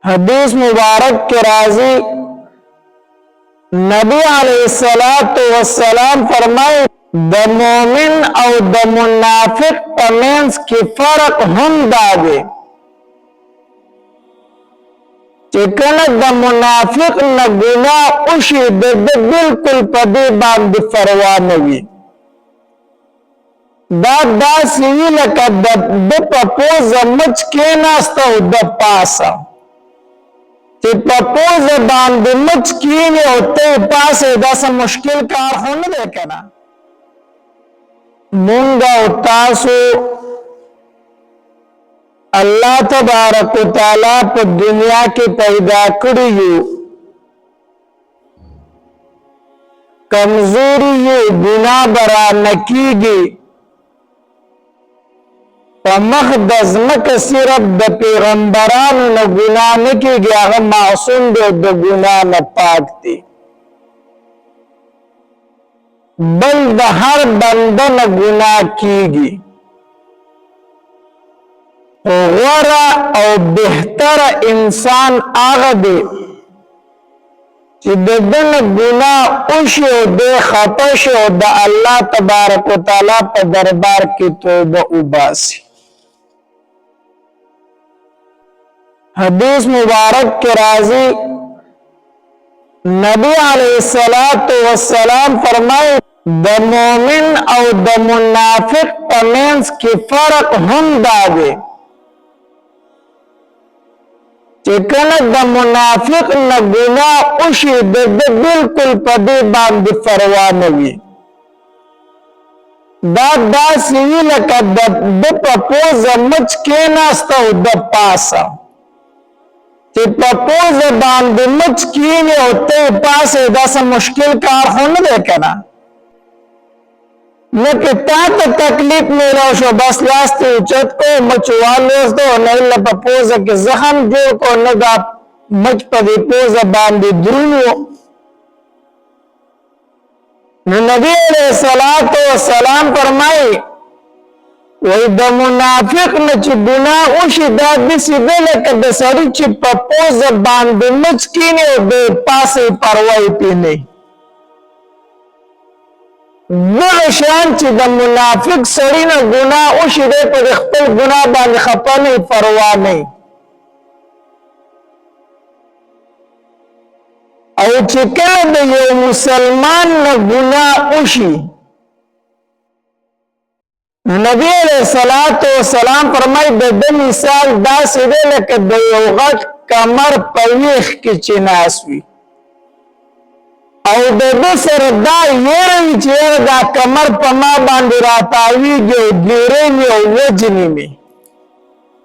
حدیث مبارک کے راضی نبی علیہ السلام فرمائے د مومن او د منافق پمینس کی فرق هم داوے چکن د منافق نه گناہ اوشی د بالکل پدی باندې پروا نوی دا داسی وی لکه د پپوز مچ کې ناسته او د پاسه چې پپوز باندې مچ کینی او ته پاسه داسه مشکل کار خو نه دی کنه مونږ او تاسو الله تبارک وتعالی په دنیا کې پیدا کړی یو کمزوری یو ګناه برا نکیږي په مخ د ځمکه صرف د پیغمبرانو نه ګناه نه کېږي هغه معصوم دی د ګناه نه پاک دی بل د هر بنده نه ګناه کېږي غوره او بهتره انسان هغه دی چې د ده نه ګناه وشي او دی خفه شي او د الله تبارک وتعالی په دربار کې توبه وباسي حدیث مبارک کے راضی نبی علیہ السلام فرمائے د مومن او د منافق پمینس کی فرق هم داوے چکن د منافق نه گناہ اوشی د بالکل پدی باندې پروا نوی دا داسی وی لکه د پپوز مچ کې ناسته او د پاسه چې پپوز باندې مچ کینی او ته پاسه داسه مشکل کار خو نه دی کنه نو که تا ته تکلیف میلاو شو بس لاس ته اوچت کو مچ والوزدو نه له پپوزه کې زخم جوړ کو نه دا مچ په دې پوزه باندې درونو نو نبی علیہ السلام فرمایي وی د منافق نه چې ګناه وشي دا داسې دی لکه د سړي چې په پوزه باندې مچ کینی او د پاسه پروا یې پرې نه دغه شیان چې د منافق سړي نه ګناه وشي دی په خپل ګناه باندې خفه نه پروا نه او چې کله د یو مسلمان نه ګناه وشي نبی علیہ السلام فرمائی د مثال داسې دی لکه د یو غټ کمر په ویښ کې چې ناست وي او د ده سره دا یېره وي چې دا کمر په ما باندې راتاویږي او ګیرې مې او وجنې مې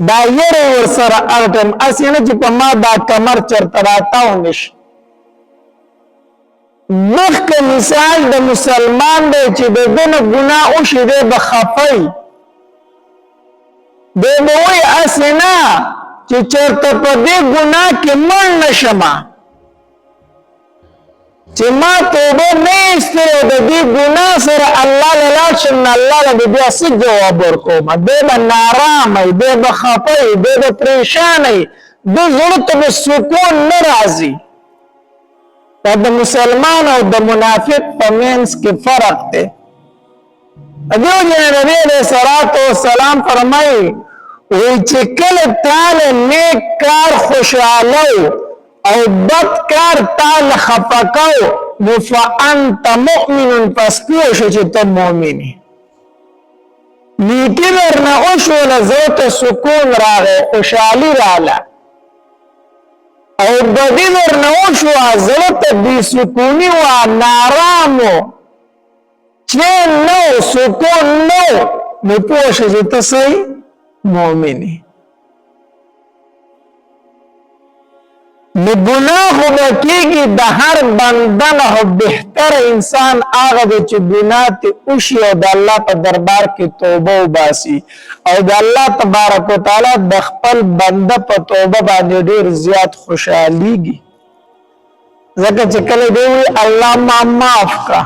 دا یېره ورسره هر ټایم هسې نه چې په ما دا کمر چېرته راتاو نه شي مخکې مثال د مسلمان دی چې د ده نه ګناه وشي دی به خفه دی به وایي هسې نه چې چېرته په دې ګناه کې مړ نه شمه چې ما توبه نه ایستلې او د دې ګناه سره الله له لاړ شم نو الله له به بیا څه جواب ورکوم دی به نارامه وي دی به خفه وي دی به پریشانه وي د زړه ته به سکون نه راځي دا د مسلمان او د منافق په منځ کې فرق دی دیو جن نبی علیہ السلام فرمایي وی چې کله تاله نیک کار خوشاله او بد کار تاله خفه کو نو فانت مؤمن پس پوه شو چې ته مؤمن یې نیکي درنه وشوله زړه ته سکون راغی خوشحالي راغله او بدی درنه وشو زړه ته بې سکوني وه نارام و چین نه و سکون نه و نو پوه شه چې ته څه مؤمن یې نو ګناه خو به کېږي د هر بنده نه خو بهتر انسان هغه دی چې ګناه ترې وشي او د الله په دربار کې توبه وباسي او د الله تبارک وتعالی د خپل بنده په توبه باندې ډېر زیات خوشحالیږي ځکه چې کله دی وایي الله ما معاف کړه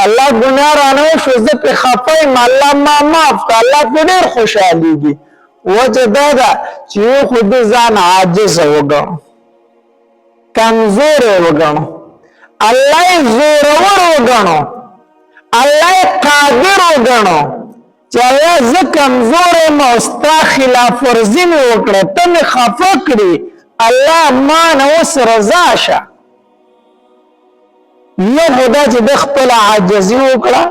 الله ګناه رانه وشو زه پرې خفه یم الله ما معاف کړه الله پرې ډېر خوشحالیږي وجه دا ده چې خود ځان عاجز وګڼو کمزور وګڼو الله زورور وګڼو الله قادر وګڼو چې الله زه کمزور یم او ستا خلاف ورزي مې وکړه ته مې خفه کړې الله ما نه اوس رضا شه یو خدا چې د خپل عاجزي وکړه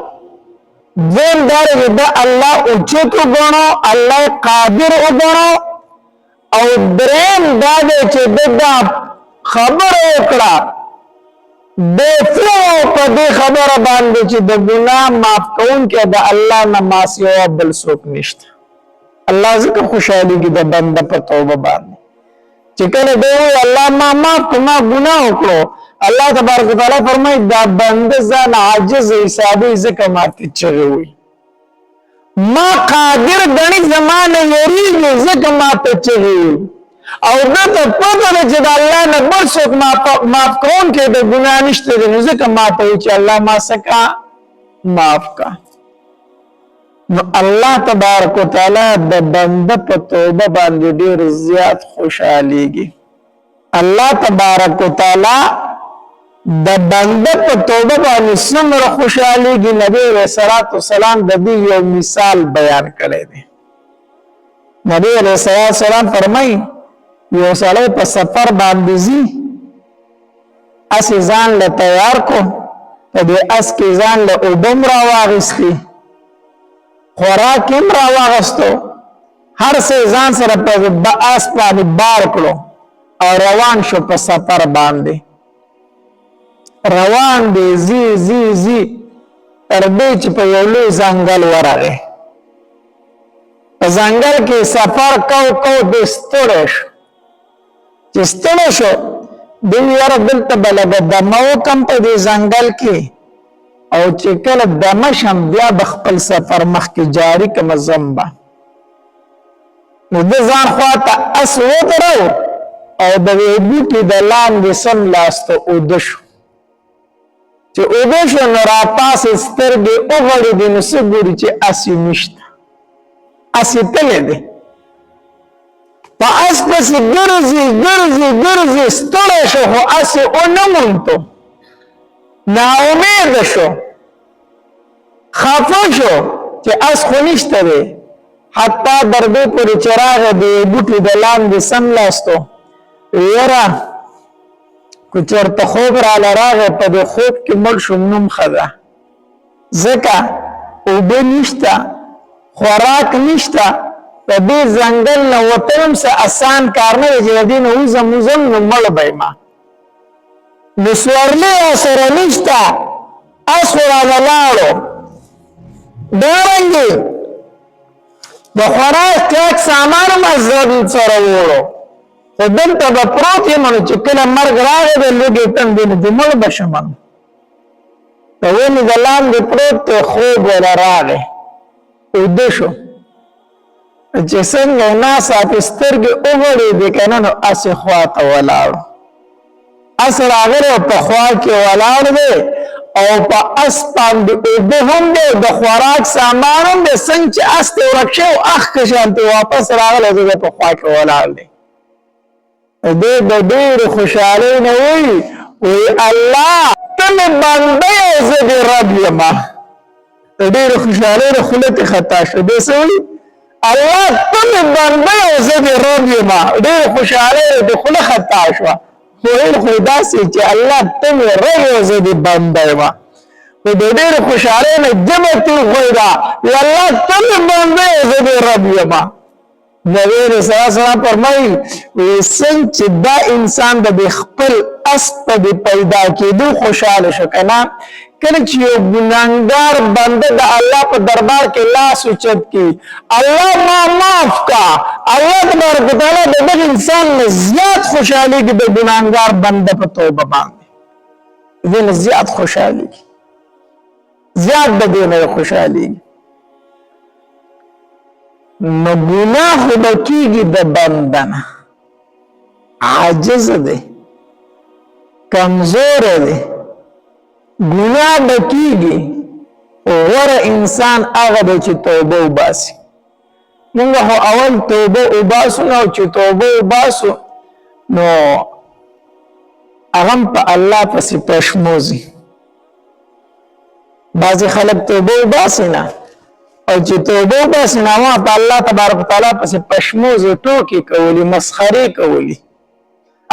دویم دا چې د الله اوچت وګڼو الله قادر وګڼو او دریم دا دی چې د خبره وکړه د په دې خبره باندې چې د ګناه معاف کوونکی د الله نه ما سوا بل څوک نشته الله ځکه خوشحالېږي د بنده په توبه باندې چې کله دی وایي الله ما معاف کړه ما ګناه وکړو الله تبارک وتعالی فرمایي دا بنده ځان عاجز حسابوي ځکه ماته چغې وایي ما قادر ګڼي زما نه یېرېږي ځکه ماته چغې وایي او دته پته ده چې د الله نه بل څوک معاف کوونکی د ګناه نشته دی نو ځکه ماته وایي چې الله ما څه کا معاف کا نو الله تبارک وتعالی د بنده په توبه باندې ډېر زیات خوشحالېږي الله تبارک وتعالی د بنده په توبه باندې څومره خوشحالېږي نبی علیه الصلاة والسلام د دې یو مثال بیان کړی دی نبی علیه الصلاة والسلام فرمایي یو سړی په سفر باندې ځي اسې ځان له تیار کو په دې اس کې ځان له اوبه هم راواغېستې خوراک هم راواغستو هر څه ځان سره په اس باندې بار کړو او روان شو په سفر باندې روان دی زی زی زی تر دې چې په یو لوی ځنګل ورغی په ځنګل کې سفر کو د ستړی شو چې ستړی شو دوی یاره دلته به لږه دمه وکړم په دې ځنګل کې او چې کله دمه شم بیا به خپل سفر مخکې جاري کړم ځم به نو ده ځان خواته اس ودرو او د یوې بوټي د لاندې سملاسته اوده شو چې اوده شو نو راپاسې سترګې وغړېدې نو څه ګوري چې اس یې نشته اس یې تللی دی په اس پسې ګرځي ستړی شو خو اس یې ونه موندو ناامید شو خفه شو چې اس خو نشته دی حتی در دې پورې چې راغی د بوټي د لاندې سملاستو یاره که چېرته خوب راله راغی په دې خوب کې مړ شوم نوم ښه ده ځکه اوبه نشته خوراک نشته په دې ځنګل نه وتل هم څه اسان کار نه دی چې د دې نه وځم نو مړ به یم نو سورلۍ ورسره نشته اس خو رانه لاړو دارنګې د خوراک کلک سامان هم زه سره وړو خو دلته به پروت یم نو چې کله مرګ راغی د لږې تندې نه دې مړ به شم د ونې د لاندې پروت دی خوب ونه راغی اوده شو چې څنګه ناڅاپه سترګې وغړېدې که نه نو اسې خواته ولاړو اس راغلی او په خوا کې ولاړ دی او په اس باندې اوبه هم دی د خوراک سامان هم دی څنګه چې اس ته ورک شوی او اخ که شانتې واپس راغلی دی په خوا کې ولاړ دی دی د ډېرې خوشحالۍ نه وایي الله ته مې بنده یې زه دې رب یمه د ډېرې خوشحالۍ نه خوله ترې خطا شو دی څه وایي الله ته مې بنده یې زه دې رب یمه ډېرې خوشحالۍ نه د خوله خطا شوه ویل خو داسې چې الله ته مې رب یې زه دې بنده یمه خو د ډېرې خوشحالۍ نه جمع تېر خوی ده الله ته مې بنده یې زه دې رب یمه نبی رسول الله فرمایي څنګه چې دا انسان د خپل اس په پیدا کېدو خوشاله شو که نه کله چې یو ګناهګار بنده د الله په دربار کې لاس اوچت کړي الله ما معاف کا الله تبارک وتعالی د دغه انسان نه زیات خوشحالېږي د ګناهګار بنده په توبه باندې دې نه زیات خوشحالېږي زیات د دې نه خوشحالېږي نو ګناه خو به کېږي د بنده نه عاجز دی کمزور دی ګناه به کېږي غوره انسان هغه دی چې توبه وباسي مونږ هو اول توبه وباسو نو چې توبه وباسو نو هغه په الله پسې پښموزي بعضی خلک توبه وباسي نه او چې توبه وباسي نه ما په الله تبارک وتعالى پسې پښموزي ټوکی کولی مسخري کولی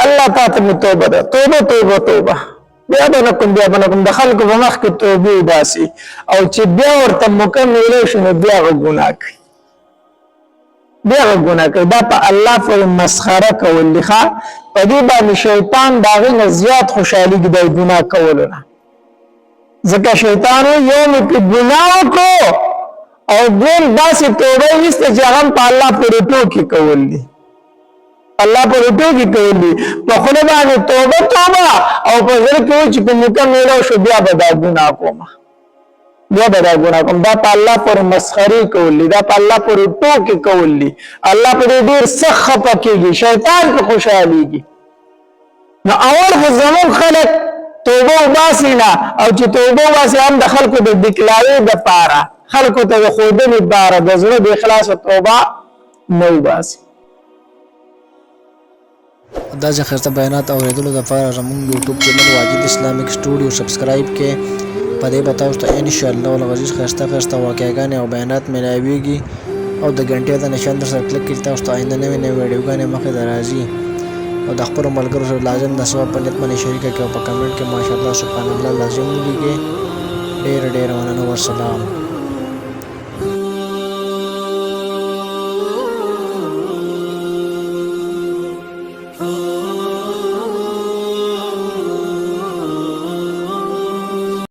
الله تعالی توبه ده توبه توبه توبه بیا بنکم د خلکو په مخ کې توبه وباسي او چې بیا ورته مکمل شنو بیا ګناه کوي بیا ګناه کوي دا په الله پر مسخره کول ښه په دې باندې شیطان داغه نه زیات خوشحالي د ګناه کولونه ځکه شیطان یو په ګناه کو او دین داسې توبه وست چې هغه په الله پر ټوکی کول دي الله پر ټوکی کول دي په خله باندې توبه توبه او په ځل کې چې په مکمل شو بیا به دا ګناه کوم بیا به دا ګناه کوم دا په الله پر مسخري کول دي دا په الله پر ټوکی کول دي الله پر ډیر سخت پکېږي شیطان په خوشحاليږي نو اول خو زمون خلک توبه وباسینا او چې توبه واسي هم د خلکو د دکلاري د پاره خلکو ته خودنی بار د زړه د اخلاص توبه نو وباسي دا چې خرڅه بیانات اوریدلو لپاره زموږ یوټیوب چینل واجد اسلامیک سټوډیو سبسکرایب کړئ په دې به تاسو ته ان شاء الله ولغزیز خرڅه واقعګانې او بیانات ملایويږي او د غنټې د نشان در سره کلیک کړئ تاسو ته آینده نوې ویډیوګانې مخې درازي او د خپل ملګرو سره لازم د ثواب په نیت باندې شریک کړئ او په کمنټ کې ماشاءالله سبحان الله لازم ولیکئ ډېر مننه والسلام